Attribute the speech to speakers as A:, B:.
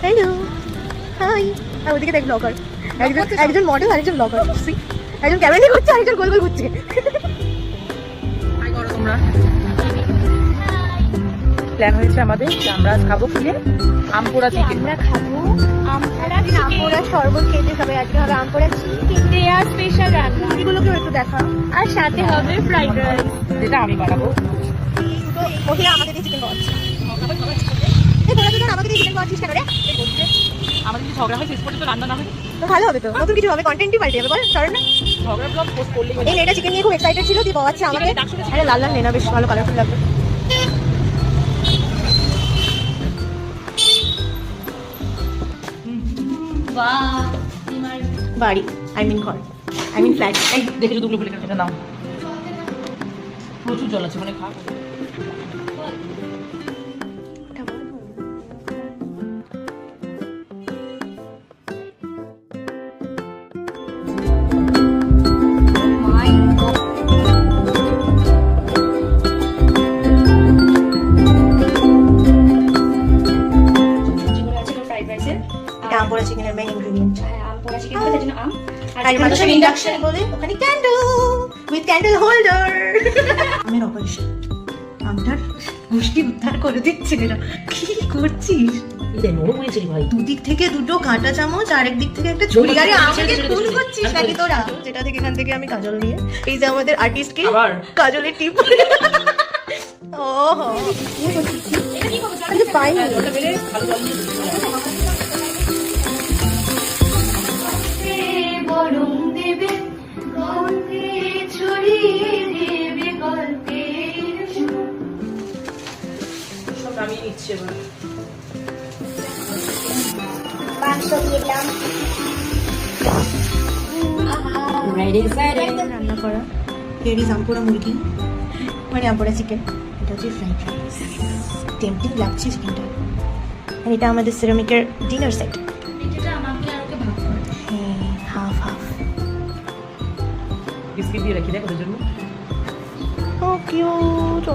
A: Hello, high. আর ওদিকে দেখ blogger, একজন মডেল আর একজন ব্লগার, একজন ক্যামেরা করছে আর একজন গোল গোল ঘুরছে।
B: হাই করো তোমরা। প্ল্যান হয়েছে আমাদের যে আমরা আজ খাবো কি আম পোড়া চিকেন।
A: আমরা খাবো আম পোড়া শরবত খেতে সবাই আজকে হবে আম পোড়া চিকেন দেয়া স্পেশাল রান্না, এগুলোকেও একটু দেখা। আর সাথে হবে ফ্রাইড রাইস,
B: যেটা আমি বানাবো।
A: মহিলা আমাকে দিয়ে চিকেন খাওয়াচ্ছে। তোরা দুজন আমাকে দিয়ে চিকেন খাওয়াচ্ছিস কেন রে?
B: আমাদের যদি ঝগড়া হয় শেষ পর্যন্ত রান্না না হয়
A: তো ভালো হবে, তো নতুন কিছু হবে, কন্টেন্টই পাল্টে যাবে। বল কারণ না
B: ঝগড়া ব্লগ পোস্ট করলেই
A: এই মেয়েটা চিকেন নিয়ে খুব এক্সাইটেড ছিল, দিয়ে খাওয়াচ্ছে আমাকে। আরে লাল লাল নেনা, বেশ ভালো কালারফুল লাগবে। বাড়ি আই মিন ঘর, আই মিন ফ্ল্যাট।
B: এই দেখে দুটো প্লেট এটা নাও। প্রচুর জল আছে মানে খা।
A: এটা আম পোড়া চিকেনের মেইন ইনগ্রেডিয়েন্ট।
C: আম পোড়া চিকেন বলে জন্য আম
A: আর মানুষের ইন্ডাকশন বলে ওখানে ক্যান্ডেল উইথ ক্যান্ডেল হোল্ডার। আমের অপারেশন, আমটার মুশকি উদ্ধার করে দিচ্ছে। এরা কি করছিস?
B: নরম হয়েছে ভাই।
A: দুদিক থেকে দুটো কাঁটা চামচ আর একদিক থেকে একটা ছুরি। আরে আমাকে খুন করছিস নাকি তোরা? যেটা থেকে এখান থেকে আমি কাজল নিয়ে, এই যে আমাদের আর্টিস্টকে
B: আবার
A: কাজলের টিপ। ওহো পাইনি।
B: জলটা বেলে ভালো জল দিয়ে
C: বরং দেবে গন্ধে ছড়িয়ে দেবে গল্পের সুর।
B: সব নামিয়ে নিচ্ছে এবার।
C: মাংস দিয়ে দিলাম।
A: রান্না করা লেডিস আমপোড়া মুরগি, মানে আমপোড়া চিকেন। এটা হচ্ছে ফ্রাইড রাইস, টেম্পটিং লাগছে চিকেনটা। আর এটা আমাদের সিরামিকের ডিনার সেট।
C: এটা আমাকে আর ওকে ভাগ করে।
A: হ্যাঁ, হাফ হাফ।
B: বিস্কিট দিয়ে রাখি দেখ ওদের জন্য।
A: ও কিউট।